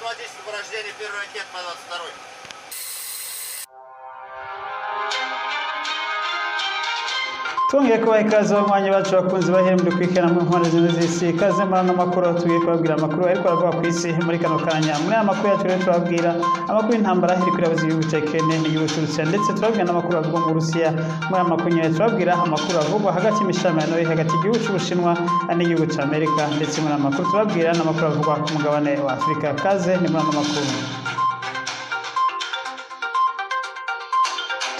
автоматического порождения первый ракет по 22-й. Twongeye kubaha ikaze abanywanyi bacu bakunzi bahembwe kwikena mu mpande zimwe z'isi ikaze muri ano makuru tugiye kubabwira amakuru ariko aravuga ku isi muri kano kanya muri aya makuru yacu rero turababwira amakuru y'intambara iri kwirabuza igihugu cya Ukraine n'igihugu cy'Urusiya ndetse turababwira n'amakuru avugwa mu Burusiya muri aya makuru nyine turababwira amakuru avugwa hagati y'imishyamirano iri hagati y'igihugu cy'Ubushinwa n'igihugu cya Amerika ndetse muri aya makuru turababwira n'amakuru avugwa ku mugabane wa Afurika kaze ni muri ano makuru.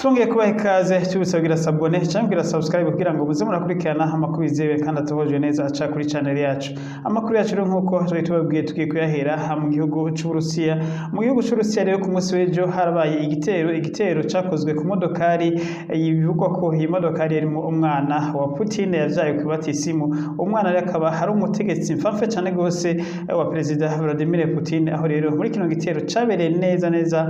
Twongeye kubaha ikaze cy'ubusabwira sabone cyangwa subscribe kugira ngo muze murakurikirana amakuru yizewe kandi atohojwe neza aca kuri channel yacu. Amakuru yacu rero nkuko tubabwiye tugiye kuyahera mu gihugu cy'Uburusiya. Mu gihugu cy'Urusiya rero ku munsi w'ejo harabaye igitero cyakozwe ku modokari bivugwa ko iyi modokari yarimo umwana wa Putin yavyaye ku batisimu. Umwana rero akaba hari umutegetsi mfamfe cyane gose wa Perezida Vladimir Putin, aho rero muri kino gitero cabereye neza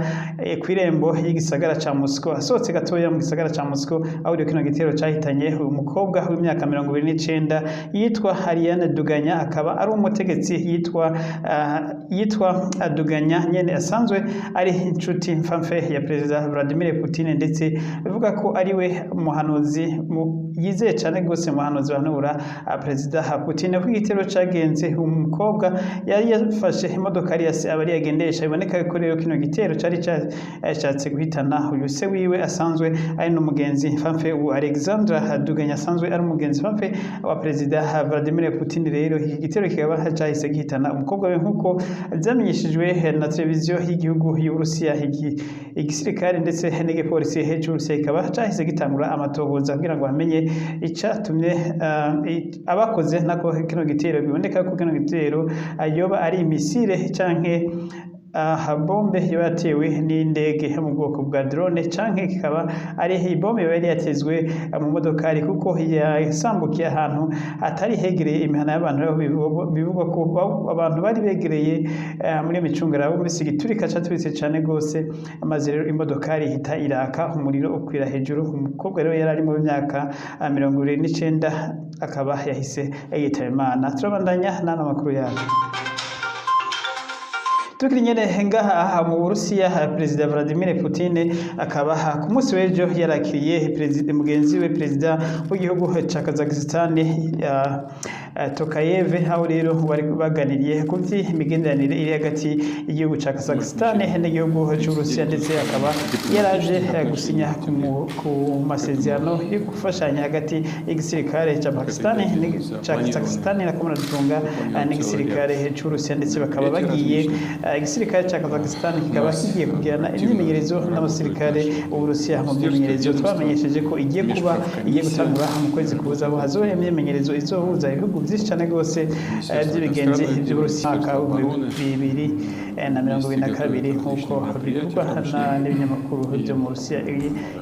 kw'irembo y'igisagara ca Moscow gatoya mu gisagara ca Moscow, aho rero kino gitero cyahitanye umukobwa w'imyaka 29 yitwa Ariane Duganya, akaba ari umutegetsi yitwa Duganya nyene asanzwe ari inshuti mfamfe ya Perezida Vladimir Putin, ndetse bivuga ko ari we muhanuzi yizeye cyane gose muhanuzi banura Perezida Putin. Ku gitero cyagenze umukobwa yari yafashe imodoka yari abari yagendesha, iboneka ko rero kino gitero cyari cyatse guhitana uyu se wiwe asanzwe ari n'umugenzi mfamfe wa Alexandra Duganya, asanzwe ari umugenzi mfamfe wa Perezida Vladimir Putin. Rero iki gitero kikaba cyahise gihitana umukobwa we nk'uko byamenyeshejwe na televiziyo y'igihugu y'Uburusiya. Igisirikare ndetse n'igipolisi cy'Uburusiya kikaba cyahise gitangura amatohoza kugira ngo bamenye icyatumye abakoze nako kino gitero. Biboneka ko kino gitero ayoba ari imisire canke bombe yatewe n'indege mu bwoko bwa drone, canke kikaba ari ibombe yari yatezwe mu modokari kuko yasambukiye ahantu atari hegereye imihana y'abantu. Bivugwa ko abantu bari begereye muri micungara bo muri sigiturika cyaturitse cyane gose, amaze rero imodokari hita iraka umuriro ukwira hejuru. Umukobwa rero yari ari mu myaka 29 akaba yahise yitaba Imana. Turabandanya n'ano makuru yacu. Tukiri nyene ngaha mu Burusiya, Perezida Vladimir Putin akaba ku munsi w'ejo yarakiriye mugenzi we Perezida w'igihugu ca Kazakhstan Tokayev, aho rero bari baganiriye ku imigenderanire iri hagati y'igihugu ca Kazakhstan n'igihugu cy'Uburusiya, ndetse akaba yaraje gusinya ku masezerano yo gufashanya hagati y'igisirikare ca Kazakhstan na kumuratunga n'igisirikare cy'Uburusiya, ndetse bakaba bagiye igisirikare ca Kazakhstan kikaba kigiye kugirana imyimenyerezo n'abasirikare b'Uburusiya. Mu myimenyerezo twamenyesheje ko igiye gutangura mu kwezi kuza, aho hazoba imyimenyerezo izohuza ibihugu byinshi cyane gose by'ibigenzi by'Uburusiya mwaka wa 2022 nk'uko bivugwa n'ibinyamakuru byo mu Burusiya.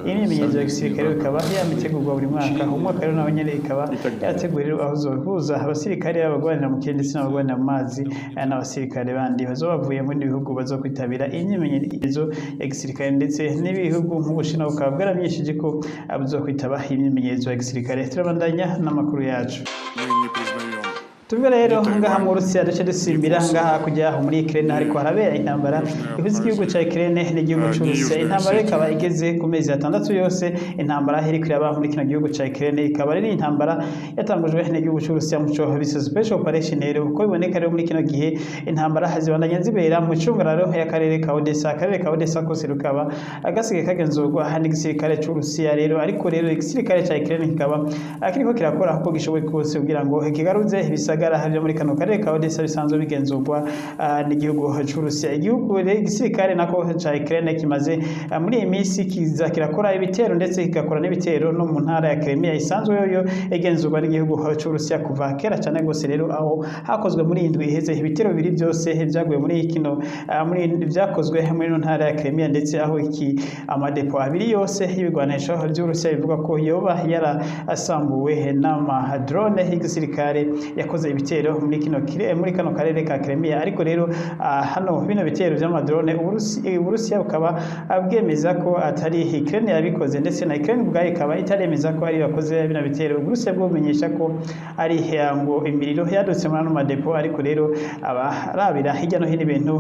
Iyi myimenyerezo ya gisirikare ikaba yamitegurwa buri mwaka. Umwaka rero naho nyene ikaba yateguriwe aho zohuza abasirikare b'abagwanira mu kirere ndetse n'abagwanira mu mazi n'abasirikare bandi bazoba bavuye mu bihugu bazokwitabira imyimenyerezo ya gisirikare, ndetse n'ibihugu nk'Ubushinwa bukaba bwaramenyesheje ko abazokwitaba imyimenyerezo ya gisirikare. Turabandanya n'amakuru yacu. Tuvuga rero ngaha mu Burusiya duce dusimbira ngaha kujya muri Ukraine, ariko harabera intambara ihuza igihugu cya Ukraine n'igihugu cy'Uburusiya. Intambara ikaba igeze ku mezi 6 yose. Intambara iri kwiraba muri kino gihugu cya Ukraine ikaba ari intambara yatangujwe n'igihugu cy'Uburusiya mu cyo bise special operation. Rero uko biboneka rero muri kino gihe intambara hazibandanya zibera mu cungararo y'akarere ka Odessa. Akarere ka Odessa kose rukaba agasigaye kagenzurwa n'igisirikare cy'Uburusiya. Rero ariko rero igisirikare cya Ukraine kikaba akiriko kirakora uko gishoboye kose kugira ngo kigaruze ibisaga haryo muri kano karere ka Odessa bisanzwe bigenzurwa n'igihugu cy'Uburusiya. Igisirikare nako ca Ukraine kimaze muri iyi minsi kiza kirakora ibitero, ndetse kigakora n'ibitero no mu ntara ya Crimea isanzwe yoyo igenzurwa n'igihugu cy'Uburusiya kuva kera cyane gose. Rero aho hakozwe muri indwi iheze ibitero bibiri byose byaguye muri kino byakozwe muri ntara ya Crimea, ndetse aho amadepo abiri yose y'ibigwanisho by'Uburusiya bivuga ko yoba yarasambuwe n'amadrone y'igisirikare yakoze ibitero muri kano karere ka Crimea ariko rero hano bino bitero by'amadrone Uburusiya bukaba bwemeza ko atari Ukraine yabikoze ndetse na Ukraine ubwayo ikaba itaremeza ko ari bakoze bino bitero Uburusiya bwomenyesha ko ari ngo imiriro yadutse muri ano madepo ariko rero abarabira hirya no hino ibintu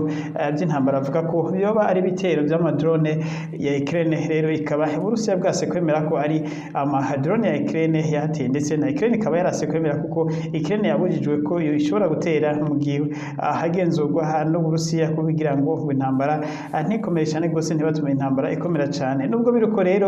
by'intambara avuga ko yoba ari bitero by'amadrone ya Ukraine rero ikaba Uburusiya bwase kwemera ko ari amadrone ya Ukraine yateye ndetse na Ukraine ikaba yarase kwemera kuko Ukraine yabujijwe ko ishobora gutera mu gihe hagenzurwa n'Uburusiya kugira ngo intambara ntikomere cyane gose ntibatume intambara ikomera cyane nubwo biruko rero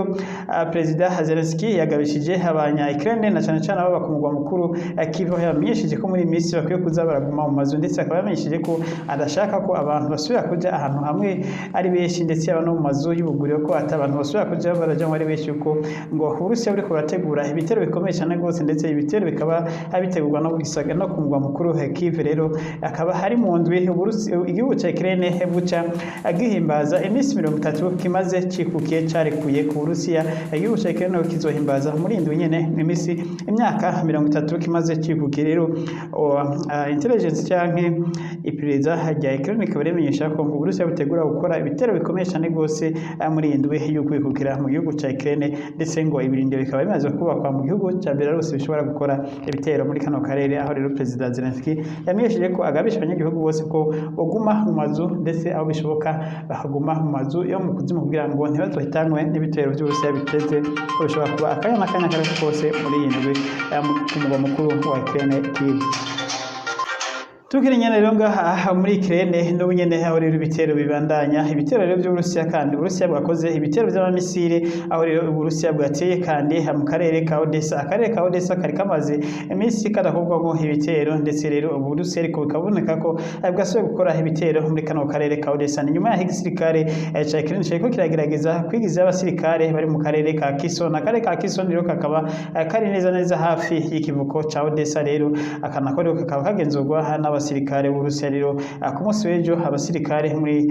Perezida Zelensky yagabishije abanya Ukraine na cyane cyane abo bakumugwa mukuru Kyiv yamenyesheje ko muri minsi bakwiye kuza baraguma mu mazu ndetse akaba yamenyesheje ko adashaka ko abantu basubira kuja ahantu hamwe ari benshi ndetse abantu mu mazu y'ubuguriro ko atabantu basubira kuja baraja ari benshi uko ngo Uburusiya buriko burategura ibitero bikomeye cyane gose ndetse ibitero bikaba bitegurwa no gusaga no kumugwa mukuru Kyiv rero akaba hari mu ndwi igihugu cya Ukraine buca agihimbaza iminsi 30 kimaze cikukiye carekuye ku Burusiya igihugu cya Ukraine kizohimbaza muri indwi nyene iminsi imyaka 30 kimaze cikukiye rero intelligence cyanke iperereza rya Ukraine ikaba rimenyesha ko ngo Uburusiya butegura gukora ibitero bikomeye cyane gose muri indwi yo kwikukira mu gihugu cya Ukraine ndetse ngo ibirindiro bikaba bimaze kubakwa mu gihugu cya Belarus bishobora gukora ibitero muri kano karere aho rero Perezida Zelensky yamenyesheje ko agabisha abanyagihugu bose ko baguma mu mazu ndetse aho bishoboka bakaguma mu mazu yo mu kuzimu kugira ngo ntibazohitanwe n'ibitero by'Uburusiya biteze ko bishobora kuba akanya kose muri iyi ndwi ku mugwa mukuru wa Ukraine Kyiv. Tukirinya rero ngaha muri Ukraine n'ubu nyene aho rero ibitero bibandanya ibitero rero by'Uburusiya kandi Uburusiya bwakoze ibitero by'amamisire aho rero Uburusiya bwateye kandi mu karere ka Odessa akarere ka Odessa kari kamaze iminsi kadakorwamo ibitero ndetse rero Uburusiya ariko bikaboneka ko bwasubiye gukora ibitero muri kano karere ka Odessa ni nyuma ya igisirikare ca Ukraine cyariko kiragerageza kwigiza abasirikare bari mu karere ka Kherson akarere ka Kherson rero kakaba kari neza hafi y'ikivuko ca Odessa rero akanakora kakaba kagenzurwa abasirikare b'Uburusiya rero ku munsi w'ejo abasirikare muri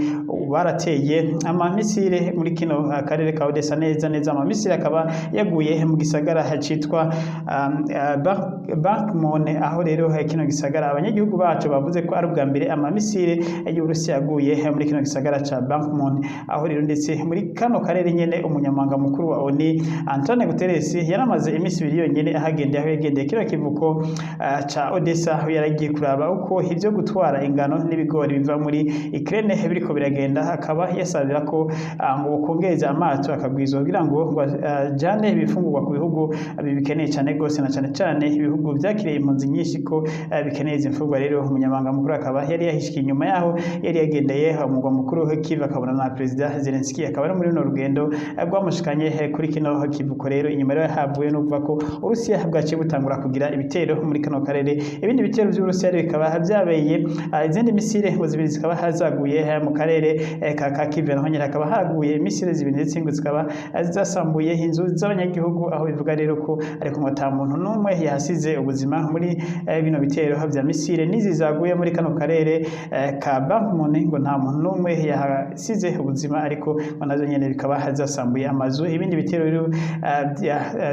barateye amamisire muri kino karere ka Odessa neza amamisire akaba yaguye mu gisagara citwa Bakhmut aho rero kino gisagara abanyagihugu bacu bavuze ko ari ubwa mbere amamisire y'Uburusiya yaguye muri kino gisagara ca Bakhmut aho rero ndetse muri kano karere nyene umunyamabanga mukuru wa ONU Antonio Guterres yaramaze iminsi 2 yonyene aho yagendeye kino kivuko ca Odessa aho yaragiye kuraba uko ivyo gutwara ingano n'ibigori biva muri Ukraine biriko biragenda akaba yasabira ko ngo kongeza amato akabwizo kugira ngo jane ibifungurwa ku bihugu bikeneye cyane gose na cyane ibihugu byakiriye impunzi nyinshi ko bikeneye imfungurwa rero umunyamabanga mukuru akaba yari yahishikiye inyuma yaho yari yagendeye umugwa mukuru Kyiv akabona na Perezida Zelensky akaba ari muri no rugendo rwamushikanye kuri kino kivuko rero inyuma rero havuye no kuva ko Urusiya bwaciye butangura kugira ibitero muri kano karere ibindi bitero by'Urusiya bikaba byabeye izindi misile ngo zibiri zikaba hazaguye mu karere ka Kyiv naho nyine akaba haguye misile zibiri ndetse ngo zikaba zasambuye inzu z'abanyagihugu aho bivuga rero ko ariko mata muntu n'umwe yahasize ubuzima muri bino bitero bya misile nizizaguye muri kano karere ka Bakhmut ngo nta muntu n'umwe yahasize ubuzima ariko nazo nyene bikaba hazasambuye amazu ibindi bitero rero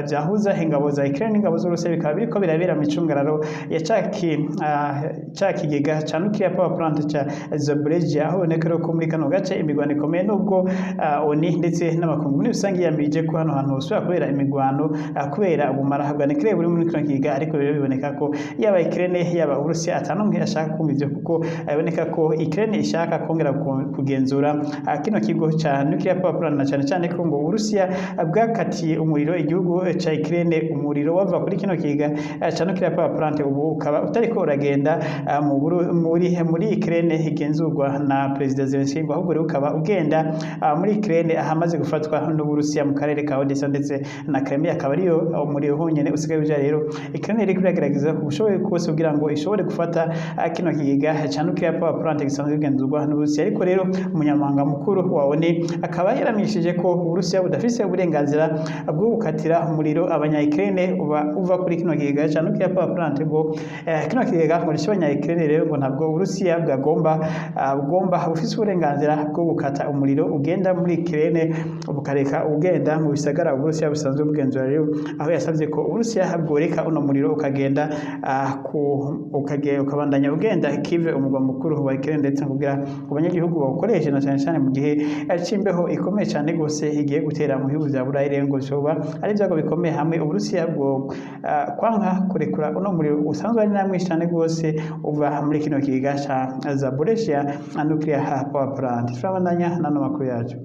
byahuza ingabo za Ukraine n'ingabo z'Urusiya bikaba biriko birabera mu cungararo ya kigega ca nuclear power plant ca Zaporizhzhia aho nekero ko muri kano gace imigwano ikomeye nubwo ONU ndetse n'abakungu muri rusange yamirije ko hano hantu hosubira kubera imigwano kubera ubumara bwa nuclear buri muri kino kigega ariko rero biboneka ko yaba Ukraine yaba Urusiya atanumwe ashaka kumva ivyo kuko aboneka ko Ukraine ishaka kongera kugenzura kino kigo ca nuclear power plant na cyane ko ngo Urusiya bwakatiye umuriro igihugu ca Ukraine umuriro wava kuri kino kigega ca nuclear power plant ubu ukaba utariko uragenda muri Ukraine igenzurwa na Perezida Zelensky ahubwo rero ukaba ugenda muri Ukraine ahamaze gufatwa n'Uburusiya mu karere ka Odessa ndetse na Crimea akaba ariyo muri honyene usigaye uja rero Ukraine iri kugerageza ubushoboye kose kugira ngo ishobore gufata kino kigega ca nuclear power plant gisanzwe igenzurwa n'Uburusiya ariko rero umunyamabanga mukuru wa ONU akaba yaramishije ko Uburusiya budafise uburenganzira bwo gukatira umuriro abanya Ukraine uva kuri kino kigega ca nuclear power plant ngo kino kigega ngo rishobanya Ukraine rero ngo ntabwo Uburusiya bwagomba bufise uburenganzira bwo gukata umuriro ugenda muri Ukraine bukareka ugenda mu bisagara Uburusiya busanzwe bugenzura rero aho yasavye ko Uburusiya bworeka uno muriro ukagenda ukabandanya ugenda Kiev umugwa mukuru wa Ukraine ndetse kugira abanyagihugu bawukoreshe na cyane mu gihe cimbeho ikomeye cyane gose igiye gutera mu bihugu bya Burayi rero ngo bishobora ari byago bikomeye hamwe Uburusiya bwo kwanka kurekura uno muriro usanzwe ari namwe cyane gose uva muri kino kiga cha Zaporizhia nuclear power plant. Turabandanya nano makuru yacu.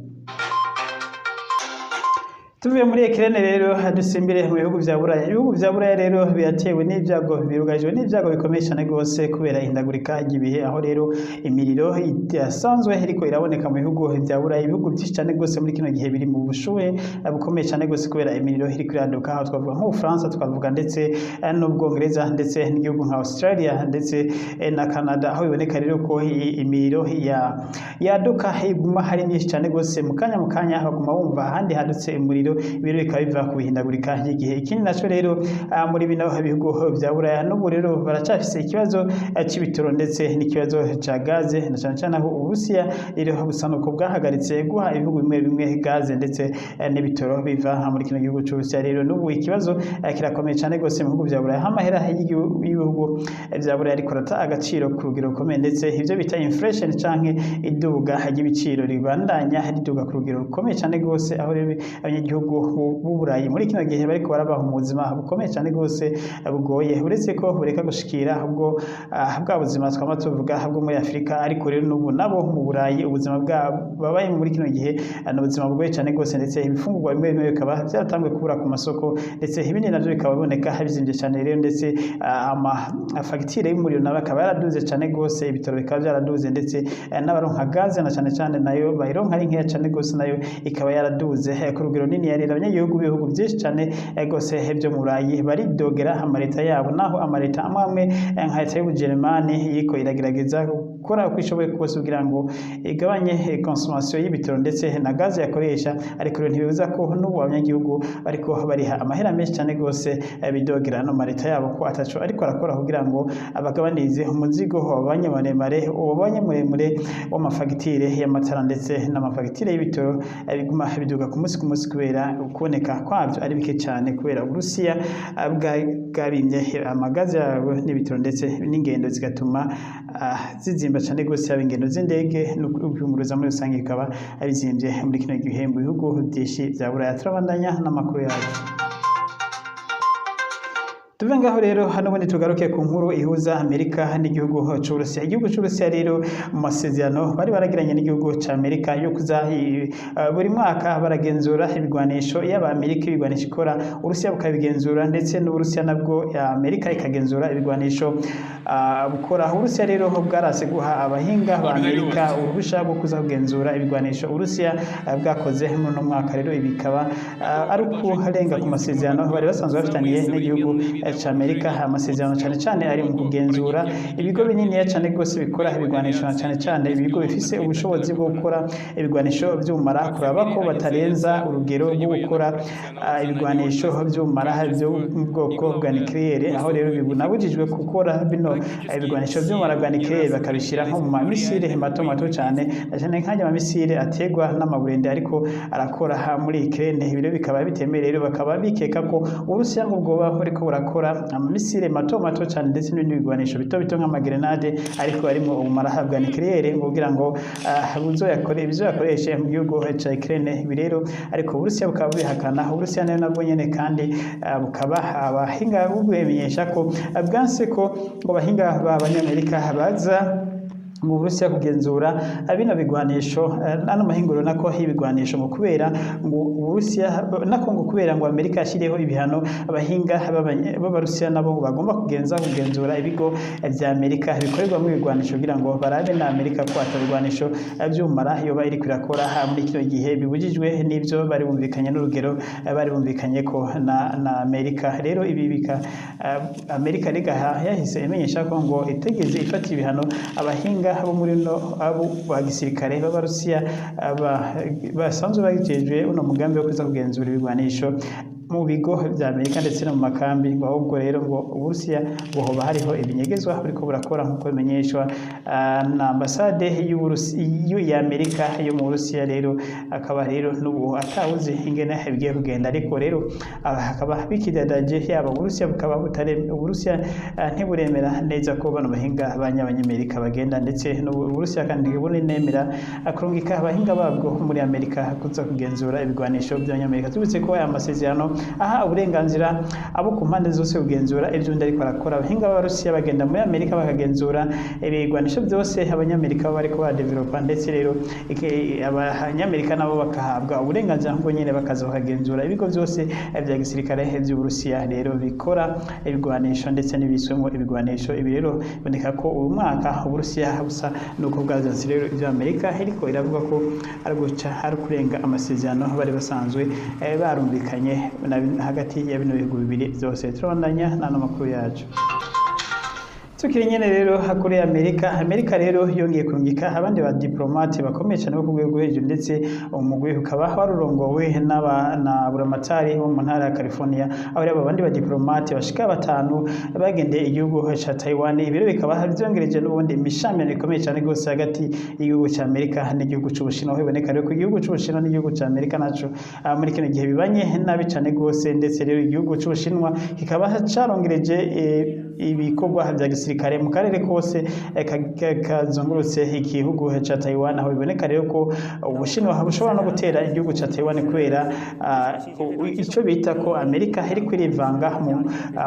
Tuvuye muri Ukraine rero dusimbire mu bihugu vya Buraya. Ibihugu vya Buraya rero byatewe n'ibyago birugajwe n'ibyago bikomeye cyane gose kubera ihindagurika ry'ibihe aho rero imiriro idasanzwe ariko iraboneka mu bihugu vya Buraya. Ibihugu byinshi cyane gose muri kino gihe biri mu bushuhe bukomeye cyane gose kubera imiriro iri kwiraduka aho twavuga nko France twavuga ndetse n'Ubwongereza ndetse n'igihugu nka Australia ndetse na Canada aho biboneka rero ko imiriro yaduka iguma hari nyinshi cyane gose mu kanya baguma bumva ahandi hadutse umuriro ibiro bikaba biva ku bihindagurika ry'igihe. Ikindi naco rero muri bino bihugu vya Buraya n'ubu rero baracafise ikibazo c'ibitoro ndetse n'ikibazo ca gaze na cyane aho Uburusiya rero busanuko bwahagaritse guha ibihugu bimwe gaze ndetse n'ibitoro biva muri kino gihugu c'Uburusiya. Rero n'ubu ikibazo kirakomeye cyane gose mu bihugu vya Buraya amahera y'ibihugu vya Buraya rikorata agaciro ku rugero rukomeye ndetse ivyo bita inflation canke iduga ry'ibiciro ribandanya riduga ku rugero rukomeye cyane gose aho rero abanyagihugu b'Uburayi muri kino gihe bariko barabaho mu buzima bukomeye cyane gose bugoye uretse ko bureka gushikira ubwo bwa buzima twama tuvuga bwo muri Afrika ariko rero n'ubu nabo mu Burayi ubuzima babaye muri kino gihe n'ubuzima bugoye cyane gose ndetse ibifungurwa bimwe bikaba byaratanguye kubura ku masoko ndetse ibindi navyo bikaba biboneka bizimvye cyane rero ndetse fagitire y'umuriro nayo akaba yaraduze cyane gose ibitaro bikaba byaraduze ndetse n'abaronka gaze na cyane nayo bayironka ari nkeya cyane gose nayo ikaba yaraduze ku rugero nini rero abanyagihugu b'ibihugu byinshi cyane gose byo mu Burayi baridogera amareta yabo naho amareta amwe nka leta y'Ubujerumani yiko iragerageza gukora uko ishoboye kose kugira ngo igabanye consommation y'ibitoro ndetse na gaze yakoresha ariko rero ntibibuza ko n'ubu abanyagihugu bariko bariha amahera menshi cyane gose bidogera no mareta yabo ko ataco ariko arakora kugira ngo abagabanirize umuzigo wabanye muremure w'amafagitire y'amatara ndetse n'amafagitire y'ibitoro biguma biduga ku munsi kubera kuboneka kwabyo ari bike cyane kubera Uburusiya bwabimye amagazi yabo n'ibitoro ndetse n'ingendo zigatuma zizimba cyane gose ingendo z'indege n'ukwiyunguruza muri rusange bikaba bizimbye muri kino gihe mu bihugu byinshi bya Buraya. Turabandanya n'amakuru yacu. Tuve ngaho rero hano bundi tugaruke ku nkuru ihuza Amerika n'igihugu c'Uburusiya. Igihugu c'Uburusiya rero mu masezerano bari baragiranye n'igihugu c'Amerika yo kuza buri mwaka baragenzura ibigwanisho y'Amerika ibigwanisho ikora Urusiya bukabigenzura ndetse n'Uburusiya nabwo Amerika ikagenzura ibigwanisho bukora. Urusiya rero bwarase guha abahinga ba Amerika uruhusha rwo kuza kugenzura ibigwanisho Urusiya bwakoze muri no mwaka rero ibikaba ari ukurenga ku masezerano bari basanzwe bafitaniye n'igihugu c'Amerika. Amasezerano cyane ari mu kugenzura ibigo binini cyane gose bikora ibigwanisho cyane ibigo bifise ubushobozi bwo gukora ibigwanisho by'umara kuraba ko batarenza urugero rwo gukora ibigwanisho by'umara byo mu bwoko bwa nucleaire aho rero bibunabujijwe gukora bino ibigwanisho by'umara bwa nucleaire bakabishira nko mu mamisire mato cyane nk'ajya mamisire ategwa n'amaburende ariko arakora muri Ukraine. Ibiro bikaba bitemereye rero bakaba bikeka ko Uburusiya ngo bwoba ariko burakora amamisire mato cyane ndetse n'ibindi bigwanisho bito nk'amagrenade ariko harimo ubumara bwa nucleaire kugira ngo bizoyakoreshe mu gihugu ca Ukraine. Ibi rero ariko Uburusiya bukaba bihakana. Uburusiya nayo nabwo nyene kandi bukaba abahinga bubamenyesha ko bwanse ko ngo abahinga b'Abanyamerika baza mu Burusiya kugenzura bino bigwanisho nano mahinguro nako hibigwanisho mu kubera ngo Uburusiya nako ngo kubera ngo Amerika yashiriyeho ibihano abahinga b'Abarusiya nabo bagomba kugenzura ibigo vya Amerika bikorerwa mu bigwanisho kugira ngo barabe na Amerika ko atabigwanisho by'umara yoba iri kurakora muri kino gihe bibujijwe n'ivyo bari bumvikanye n'urugero bari bumvikanye ko na Amerika. Rero ibi bika Amerika rigaha yahise imenyesha ko ngo itegeze ifata ibihano abahinga abo muri no abo bagisirikare b'Abarusiya basanzwe bagejejwe uno mugambi wo kuza kugenzura ibigwanisho mu bigo vya Amerika ndetse no mu makambi ngo ahubwo rero ngo Uburusiya ngo hoba hariho ibinyegezwa buriko burakora nk'uko bimenyeshwa na ambasade ya Amerika yo mu Burusiya rero akaba rero n'ubu atawuzi ingene bigiye kugenda ariko rero hakaba bikidadaje yaba Uburusiya bukaba Uburusiya ntiburemera neza ko bano bahinga abanyamerika bagenda ndetse n'Uburusiya kandi bunemera akurungika abahinga babwo muri Amerika kuza kugenzura ibigwanisho by'abanyamerika tubitse ko aya masezerano aha uburenganzira abo ku mpande zose kugenzura ibyo ariko arakora abahinga b'Abarusiya bagenda muri Amerika bakagenzura ibigwanisho byose abanyamerika bariko badevelopa ndetse rero abanyamerika nabo bakahabwa uburenganzira ngo nyene bakaza bakagenzura ibigo byose bya gisirikare by'Uburusiya rero bikora ibigwanisho ndetse n'ibiswemo ibigwanisho ibi rero biboneka ko uyu mwaka Uburusiya busa nuko bwazanze rero ibya Amerika ariko iravuga ko ari guca ari kurenga amasezerano bari basanzwe barumvikanye hagati ya bino bihugu bibiri byose turabandanya n'ano makuru yacu tukiri nyene rero hakuri Amerika rero yongeye kurungika abandi ba diplomate bakomeye cyane bo ku rwego hejuru ndetse umugwi ukaba warurongowe na buramatari wo mu ntara ya California aho rero abandi ba diplomate bashika batanu bagendeye igihugu ca Taiwan ibiro bikaba byongereje n'ubundi imishamirano ikomeye cyane gose hagati y'igihugu ca Amerika n'igihugu c'Ubushinwa biboneka rero ko igihugu c'Ubushinwa n'igihugu ca Amerika naco muri kino gihe bibanye nabi cyane gose ndetse rero igihugu c'Ubushinwa kikaba carongereje ibikorwa vya gisirikare mu karere kose kazungurutse igihugu ca Taiwan aho biboneka rero ko Ubushinwa bushobora no gutera igihugu ca Taiwan kubera ico bita ko Amerika iri kwirivanga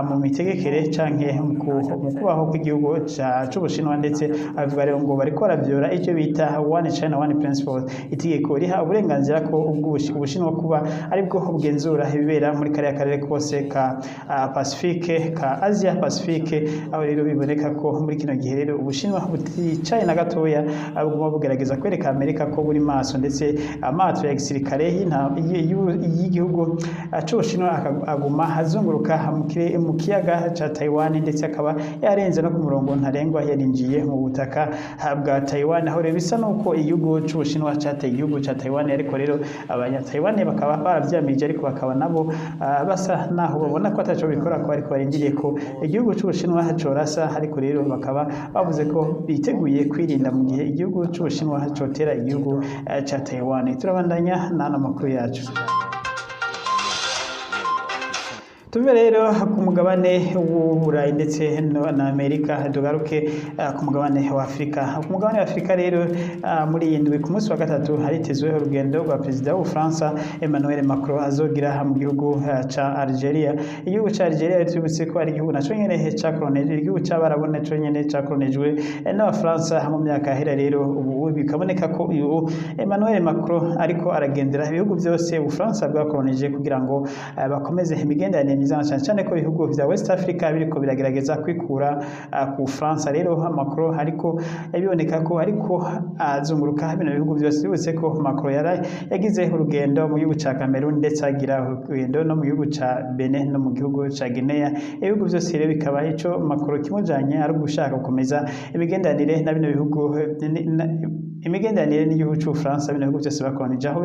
mu mitegekere canke mu kubaho kw'igihugu c'Ubushinwa ndetse avuga rero ngo bariko baravyora ico bita One China One Principle itegeko riha uburenganzira ko Ubushinwa kuba aribwo bugenzura ibibera muri kariya karere kose ka Pacifique ka Asia Pacifique aho rero biboneka ko muri kino gihe rero Ubushinwa buticaye na gatoya abuguma bugerageza kwereka Amerika ko buri maso ndetse amato ya gisirikare y'igihugu c'Ubushinwa aguma azunguruka mu kiyaga ca Taiwan ndetse akaba yarenze no ku murongo ntarengwa yarinjiye mu butaka bwa Taiwan aho rero bisa nuko igihugu c'Ubushinwa cateye igihugu ca Taiwan ariko rero abanya Taiwan bakaba baravyamije ariko bakaba nabo basa naho babona ko ataco bikora ko ariko barindiriye ko igihugu c'Ubushinwa corasa ariko rero bakaba bavuze ko biteguye kwirinda mu gihe igihugu c'Ubushinwa cotera igihugu ca Taiwan turabandanya n'ano makuru yacu tuve rero ku mugabane w'Uburayi ndetse na Amerika tugaruke ku mugabane wa Afrika ku mugabane wa Afrika rero muri iyi ndwi ku munsi wa gatatu haritezwe urugendo rwa perezida w'Ubufaransa Emmanuel Macron azogira mu gihugu ca Algeria igihugu ca Algeria tubutse ko ari igihugu naco nyene cakoroneje igihugu c'Abarabu naco nyene cakoronejwe n'Abafaransa mu myaka yahera rero ubu bikaboneka ko Emmanuel Macron ariko aragendera ibihugu byose Ubufaransa bwakoroneje kugira ngo bakomeze imigenderanire cyane ko ibihugu vya West Africa biriko biragerageza kwikura ku France rero Macron ariko biboneka ko ariko azunguruka bino bihugu byose bibutse ko Macron yagize urugendo mu gihugu ca Cameroon ndetse agira urugendo no mu gihugu ca Benin no mu gihugu ca Guinea ibihugu byose rero bikaba ico Macron kimujanye ari gushaka gukomeza ibigendanire na bino bihugu imigenderanire n'igihugu c'Ubufaransa bino bihugu byose bakoranije aho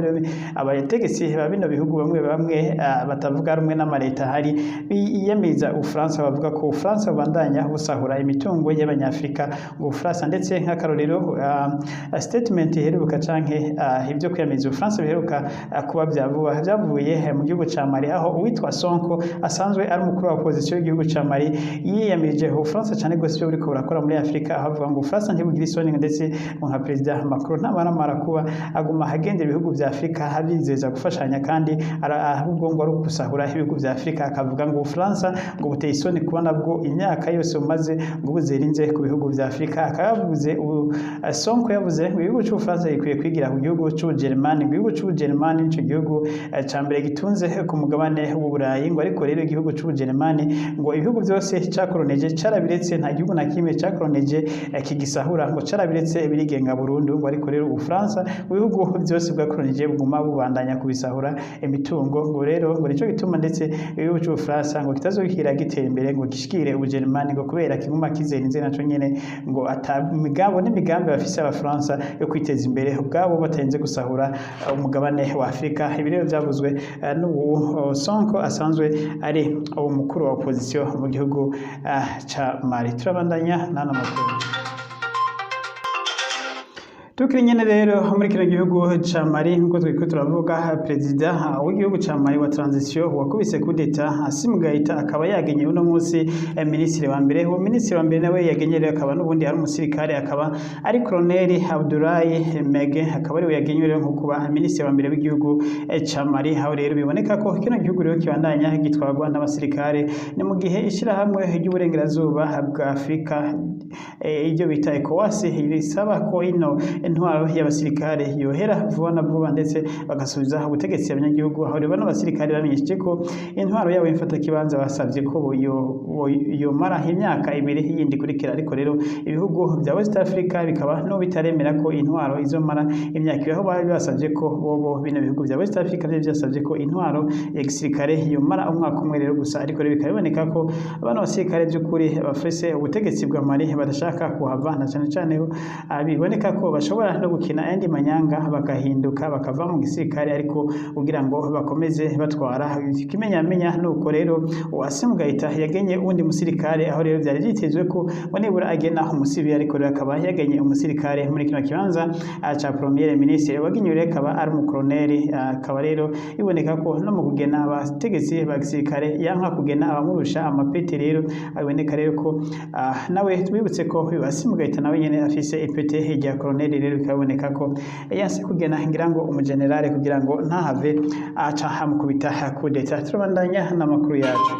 abategetsi ba bino bihugu bamwe batavuga rumwe n'amareta hari biyemeza Ubufaransa bavuga ko Ubufaransa bubandanya busahura imitungo y'Abanyafrika ngo Ubufaransa ndetse nk'akarorero statement iheruka canke ibyo kwiyameza Ubufaransa biheruka kuba byavuye mu gihugu ca Mali aho uwitwa Sonko asanzwe ari umukuru wa opposition y'igihugu ca Mali yiyemeje Ubufaransa cyane gose byo buriko burakora muri Afrika ahavuga ngo Ubufaransa ntibugira isoni ndetse nka perezida Macron ntabaramara kuba aguma hagendera ibihugu vya Afrika habizeza gufashanya kandi ahubwo ngo ari gusahura ibihugu vya Afrika akavuga ngo Ubufaransa ngo buteye isoni kuba nabwo imyaka yose umaze ngo buzerinze ku bihugu vya Afrika akavuze Sonko yavuze ngo ibihugu c'Ubufaransa bikwiye kwigira ku gihugu c'Ubugermani ngo igihugu c'Ubugermani nico gihugu ca mbere gitunze ku mugabane w'Uburayi ngo ariko rero igihugu c'Ubugermani ngo ibihugu byose cakoroneje carabiretse nta gihugu na kimwe cakoroneje kigisahura ngo carabiretse birigenga Burundi ngo ariko rero Ubufaransa mu bihugu byose bwakoroneje buguma bubandanya kubisahura imitungo ngo rero ngo nico gituma ndetse ibihugu cy'Ubufaransa ngo kitazokira gitera imbere ngo gishikire ubujerumani ngo kubera kiguma kizerinze naco nyene ngo atamigambo n'imigambi bafise abafaransa yo kwiteza imbere ubwabo batarenze gusahura umugabane wa Afrika. Ibi rero byavuzwe n'ubu Sonko asanzwe ari umukuru wa opposition mu gihugu ca Mali. Turabandanya nana makuru tukiri nyene rero muri kino gihugu ca Mali nkuko twiko turavuga perezida w'igihugu ca Mali wa transition wakubise coup d'etat Assimi Goïta akaba yagenye uno munsi ministre wa mbere. Uwo ministre wa mbere nawe yagenye rero akaba n'ubundi ari umusirikare akaba ari Colonel Abdoulaye Mege akaba ari we yagenye rero nko kuba ministre wa mbere w'igihugu ca Mali. Aho rero biboneka ko kino gihugu rero kibandanya gitwarwa n'abasirikare ni mu gihe ishirahamwe ry'uburengerazuba bwa Afrika iryo bita ECOWAS risaba ko ino intwaro y'abasirikare yohera vuba na vuba ndetse bagasubiza ubutegetsi abanyagihugu. Aho rero n'abasirikare bamenyesheje ko intwaro yabo imfata kibanza basavye ko yomara imyaka 2 yindi kurikira, ariko rero ibihugu bya West Africa bikaba no bitaremera ko intwaro izomara imyaka 2 aho bari basavye ko bobo bino bihugu bya West Africa byo byasavye ko intwaro ya gisirikare yomara umwaka umwe rero gusa, ariko rero bikaboneka ko abana basirikare by'ukuri bafise ubutegetsi bwa Mali badashaka kuhava na cyane cyane biboneka ko bashobora no gukina andi manyanga bakahinduka bakava mu gisirikare ariko kugira ngo bakomeze batwara kimenyamenya. Nuko rero Assimi Goïta yagenye undi musirikare, aho rero byari byitezwe ko nibura agena umusivili, ariko rero akaba yagenye umusirikare muri kino kibanza ca premier ministre waginyure akaba ari umukoloneli. Akaba rero iboneka ko no mu kugena abategetsi ba gisirikare yanka kugena abamurusha amapete, rero aboneka rero ko nawe twibutse ko Assimi Goïta nawe nyene afise ipete rya koloneli, rero bikaboneka ko yanse kugena ngira ngo umugenerale kugira ngo ntahave aca hamukubita coup d'etat. Turabandanya n'amakuru yacu.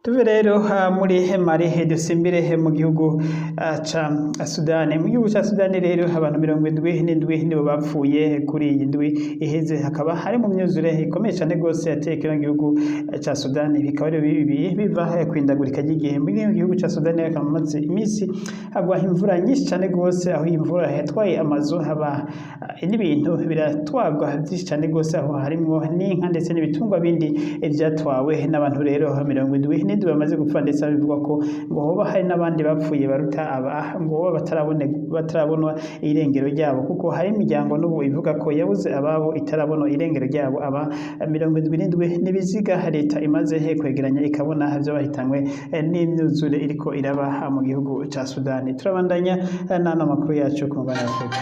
Tuve rero muri Mali dusimbire mu gihugu ca Sudani. Mu gihugu ca Sudani rero abantu 77 nibo bapfuye kuri iyi ndwi iheze, hakaba hari mu myuzure ikomeye cyane gose yateye kino gihugu ca Sudani. Bikaba rero biva kwindagurika ry'igihe mu gihugu ca Sudani, akamaze imisi hagwa imvura nyinshi cyane gose, aho imvura yatwaye amazu haba n'ibintu biratwagwa byinshi cyane gose, aho harimo n'inka ndetse n'ibitungwa bindi byatwawe n'abantu rero 77 bamaze gupfa, ndetse bivugwa ko ngo hoba hari n'abandi bapfuye baruta aba ngo batarabonwa irengero ryabo, kuko hari imiryango n'ubu ivuga ko yabuze ababo itarabonwa irengero ryabo. Aba 77 n'ibiziga leta imaze kwegeranya ikabona byo bahitanywe n'imyuzure iriko iraba mu gihugu ca Sudani. Turabandanya n'ano makuru yacu ku mugabane wa Afrika.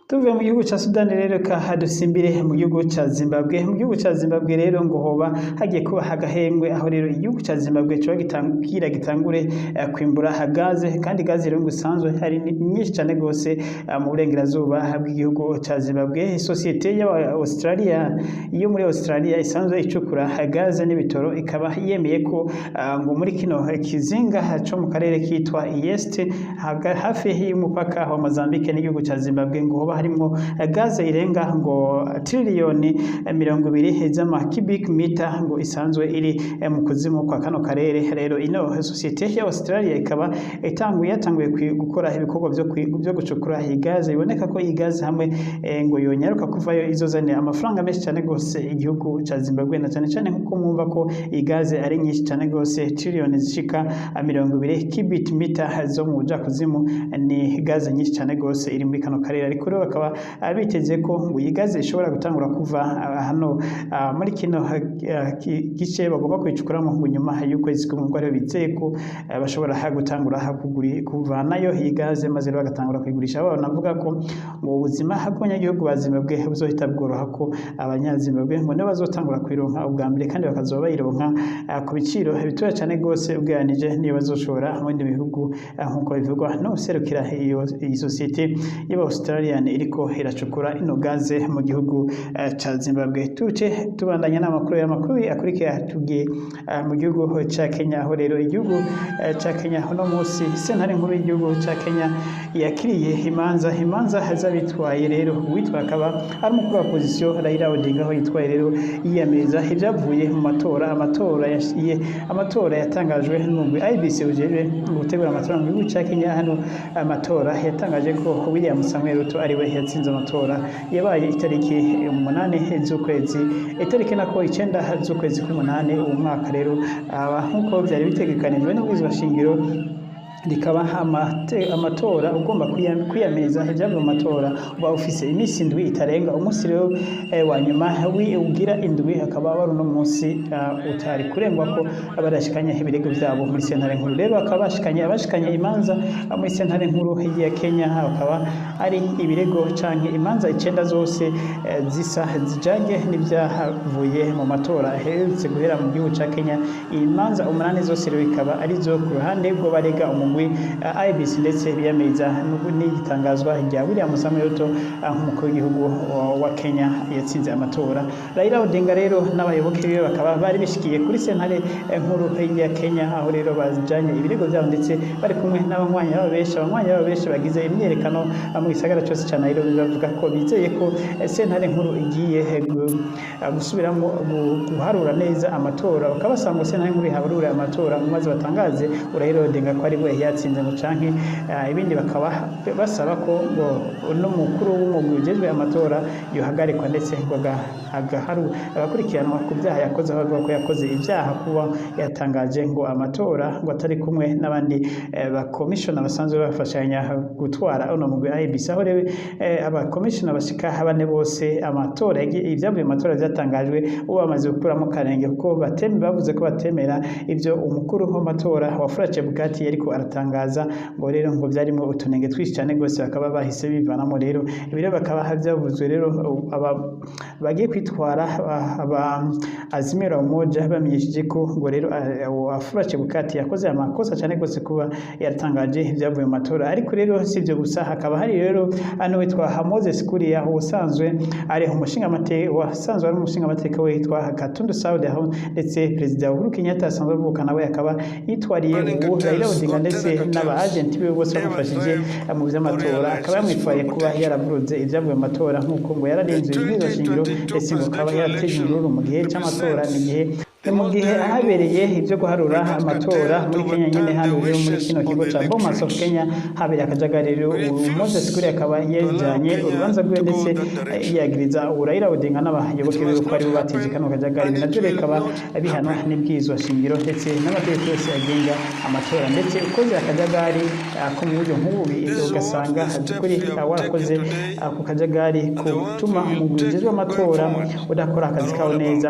Tuve mu gihugu ca Sudani rero dusimbire mu gihugu ca Zimbabwe. Mu gihugu ca Zimbabwe rero ngo hoba hagiye kuba hagahengwe, aho rero igihugu ca Zimbabwe cyo gitangure kwimbura gaze, kandi gaze rero gusanzwe hari nyinshi cyane gose mu burengerazuba bw'igihugu ca Zimbabwe. Societe ya Australia yo muri Australia isanzwe icukura gaze n'ibitoro ikaba yemeye ko ngo muri kino kizinga cyo mu karere kitwa East hafi y'umupaka wa Mozambique n'igihugu ca Zimbabwe ngo hoba harimo gaze irenga ngo triliyoni 20 z'ama cubic meter ngo isanzwe iri mu kuzimu kwa kano karere. Rero ino societe ya Australia ikaba yatanguye gukora ibikorwa byo gucukura iyi gaze. Iboneka ko iyi gaze hamwe ngo yonyaruka kuvayo izozanira amafaranga menshi cyane gose igihugu ca Zimbabwe, na cyane cyane nkuko mwumva ko iyi gaze ari nyinshi cyane gose, triliyoni zishika 20 cubic meter zo mu buja kuzimu. Ni gaze nyinshi cyane gose iri muri kano karere, ariko bakaba biteze ko ngo iyi gaze ishobora gutangura kuva hano muri kino gice bagomba kwicukuramo ngo nyuma y'ukwezi kumwe, ngo rero bizeye ko bashobora gutangura kuvanayo iyi gaze maze bagatangura kuyigurisha. Abo navuga ko ngo ubuzima bw'abanyagihugu ba Zimbabwe buzohita bworoha, ko abanyazimbabwe ngo nibo bazotangura kwironka ubwa mbere, kandi bakazoba bayironka ku biciro bitoya cyane gose ugereranije niyo bazoshora mu bindi bihugu, nk'uko bivugwa no guserukira iyi societe y'aba Australian iriko iracukura ino gaze mu gihugu ca Zimbabwe. Tubandanya n'amakuru akurikira tugiye mu gihugu ca Kenya, aho rero igihugu ca Kenya no munsi sentare nkuru y'igihugu ca Kenya yakiriye imanza z'abitwaye rero uwitwa akaba ari umukuru wa opposition Raila Odinga aho yitwaye rero yiyamiriza ibyavuye mu amatora yatangajwe n'umugwi IEBC ujejwe gutegura amatora mu gihugu ca Kenya. Hano amatora yatangaje ko William Samuel Ruto ariwe yatsinze amatora yabaye itariki 8 z'ukwezi itariki nako 9 z'ukwezi k'umunane uwo mwaka rero nkuko byari bitegekanijwe n'ubwizwa shingiro rikaba amatora ugomba kwiyameza ibyavuye mu matora uba ufise iminsi indwi itarenga umunsi rero wa nyuma ugira indwi hakaba wari uno munsi utari kurengwa ko abarashikanye ibirego byabo muri sentare nkuru rero bakaba abashikanye imanza muri sentare nkuru ya Kenya hakaba ari ibirego canke imanza 9 zose zisa zijanye n'ibyavuye mu matora aherutse guhera mu gihugu ca Kenya. Imanza 8 zose rero bikaba ari zo ku ruhande rwo barega IEBC ndetse biyameza n'igitangazwa rya William Samuel Ruto nk'umukuru w'igihugu wa Kenya yatsinze amatora. Raila Odinga rero n'abayoboke be bakaba bari bishikiye kuri sentare nkuru ya Kenya aho rero bajanye ibirego byabo ndetse bari kumwe n'abanywanyi b'abenshi bagize imyerekano mu gisagara cyose cya Nairobi bavuga ko bizeye ko sentare nkuru igiye gusubiramo guharura neza amatora bakabasanga sentare nkuru iharura amatora maze batangaze Raila Odinga ko ari we yatsinze mu canke ibindi bakaba basaba ko no mukuru w'umugwi ujejwe amatora yohagarikwa ndetse agakurikiranwa ku byaha yakoze avuga ko yakoze ibyaha kuba yatangaje ngo amatora ngo atari kumwe n'abandi bakomishona basanzwe bafashanya gutwara uno mugwi IEBC aho rero abakomishona bashika 4 bose amatora ibyavuye mu matora byatangajwe ubu bamaze gukuramo karenge kuko bavuze ko batemera ibyo umukuru w'amatora wa Furache Bugatti ariko aratangaza ngo rero ngo byarimo utunenge twinshi cyane gose bakaba bahise bivanamo rero ibiro bakaba byavuzwe rero bagiye kwitwara Azimio Umoja bamenyesheje ko ngo rero Furache Bugatti yakoze amakosa cyane gose kuba yatangaje ibyavuye mu matora. Ariko rero sivyo gusa hakaba hari rero ano witwa Moses Kuria usanzwe ari umushinga amateka witwa Katundu Saudi aho ndetse Perezida Uhuru Kenyatta asanzwe avuka nawe akaba yitwariye Raila Odinga ndetse n'aba agenti be bose bamufashije mu by'amatora akaba yamwitwaye kuba yaravuze ibyavuye mu matora nk'uko ngo yararenze ibwirizwa shingiro ndetse ngo akaba yarateje ururu mu gihe cy'amatora mu gihe habereye ibyo guharura amatora muri Kenya nyine habereye muri kino kigo cya Bomas of Kenya habereye akajagari rero Moses Kuria akaba yajyanye urubanza rwe ndetse yagiriza Raila Odinga n'abayoboke be ko ari bo bateje kano kajagari nabyo bikaba bihanwa n'ibwirizwa shingiro ndetse n'amategeko yose agenga amatora ndetse ukoze akajagari ko mu buryo nk'ubu ugasanga kuri warakoze ako kajagari gutuma umugwizi w'amatora udakora akazi kawe neza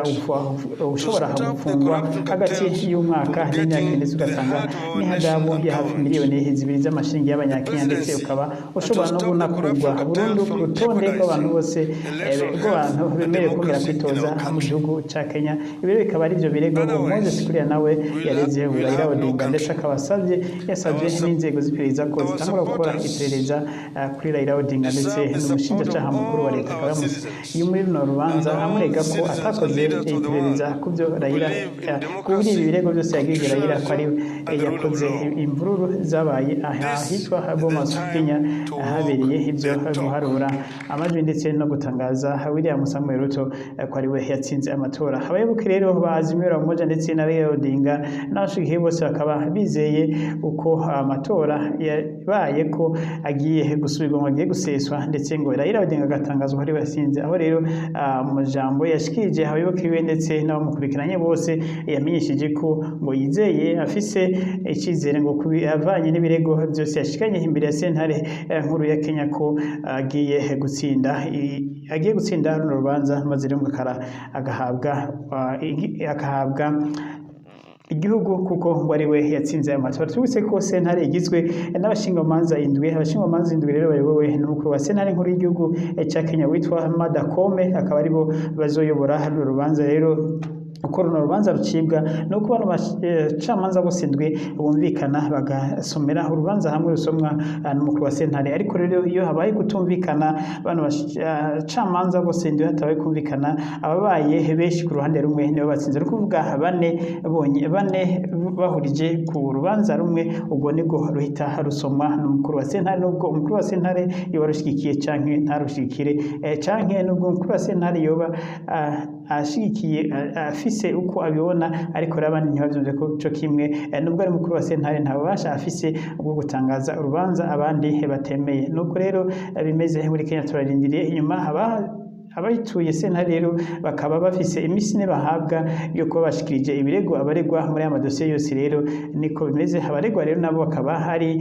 ushobora gufungwa hagati y'umwaka n'imyaka ndetse ugasanga n'ihadabu ya hafi miliyoni 2 z'amashiringi y'abanyakenya ndetse ukaba ushobora no gunakurwa burundu ku rutonde rw'abantu bose rw'abantu bemerewe kongera kwitoza mu gihugu cya Kenya. Ibi bikaba ari byo birego Moses Kuria nawe yareze Raila Odinga ndetse akaba yasabye n'inzego z'iperereza ko zitangura gukora iperereza kuri Raila Odinga ndetse n'umushinjacyaha mukuru wa leta akaba muri runo rubanza amurega ko atakoze iperereza ku byo Raila kuri ibi birego byose yagize Raila ko ari yakoze imvururu zabaye ahitwa Bomas of Kenya ahabereye ibyo guharura amajwi ndetse no gutangaza William Samuel Ruto ko ari we yatsinze amatora. Abayoboke rero bazimira Umoja ndetse na Raila Odinga n'abashigikiye bose bakaba bizeye uko amatora yabaye ko agiye gusubirwa agiye guseswa ndetse ngo Raila Odinga agatangazwa ari wasinze aho rero mu jambo yashikije abayoboke be ndetse n'abamukurikiranye bose yamenyesheje ko ngo yizeye afise icyizere ngo avanye n'ibirego byose yashikanye imbere ya sentare nkuru ya Kenya ko agiye gutsinda runo rubanza maze rero agahabwa igihugu kuko ngo ari we yatsinze amatora. Tubise ko sentare igizwe n'abashingamanza indwi rero bayobowe n'umukuru wa sentare nkuru y'igihugu cya Kenya witwa Martha Koome akaba aribo bazoyobora runo rubanza rero uko runo rubanza rucibwa no kuba abacamanza bose ndwi bumvikana bagasomera urubanza hamwe rusomwa n'umukuru wa sentare ariko rero iyo habaye kutumvikana abantu bacamanza bose ndwi hatabaye kumvikana ababaye benshi ku ruhande rumwe nibo batsinze no kuvuga bane bahurije ku rubanza rumwe ubwo nibwo ruhita rusomwa n'umukuru wa sentare nubwo umukuru wa sentare yoba rushigikiye canke ntarushigikire canke nubwo umukuru wa sentare yoba ashigikiye afise uko abibona ariko rabandi ntibavyumve ko co kimwe nubwo ari mukuru wa sentare ntabasha afise ubwo gutangaza urubanza abandi batemeye nuko rero bimeze muri Kenya turarindiriye inyuma abayituye sentare rero bakaba bafise imisi ne bahabwa yo kuba bashikirije ibirego abaregwa muri aya madosiye yose rero niko bimeze abaregwa rero nabo bakaba hari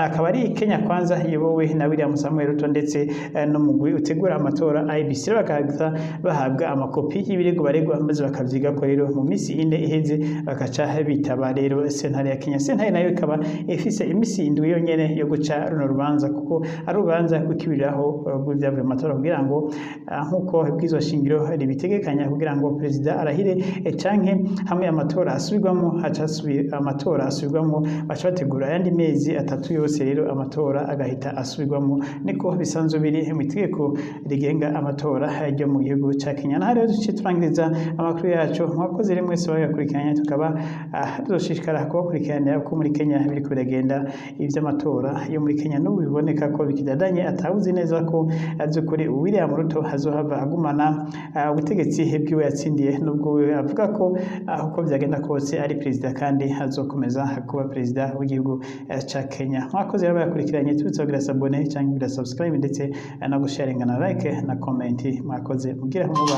akaba ari Kenya Kwanza iyobowe na William Samuel Ruto ndetse n'umugwi utegura amatora IEBC bakaza bahabwa amakopi y'ibirego baregwa maze bakavyiga ko rero mu misi ine iheze bakaca bitaba rero sentare ya Kenya sentare nayo ikaba ifise imisi indwi yonyene yo guca runo rubanza kuko ari urubanza rw'ikibiriraho rw'ivyavuye mu matora kugira ngo nkuko ibwirizwa shingiro ribitegekanya kugira ngo perezida arahire canke hamwe amatora asubirwamo amatora asubirwamo baca bategura ayandi mezi atatu yose rero amatora agahita asubirwamo niko bisanzwe biri mu itegeko rigenga amatora ryo mu gihugu ca Kenya na rero duce turangiriza amakuru yacu mwakoze rero mwese bagakurikiranye tukaba tuzoshishikara kubakurikirana uko muri Kenya biriko biragenda ivy'amatora yo muri Kenya n'ubu biboneka ko bikidadanye atawuzi neza ko azukuri William Ruto hazohava agumana ubutegetsi bwiwe yatsindiye nubwo we avuga ko uko byagenda kose ari perezida kandi hazokomeza kuba perezida w'igihugu ca Kenya mwakoze rero bagakurikiranye tubitsogira sabone cyangwa bira subscribe ndetse no gusharinga na like na comment mwakoze mugira muba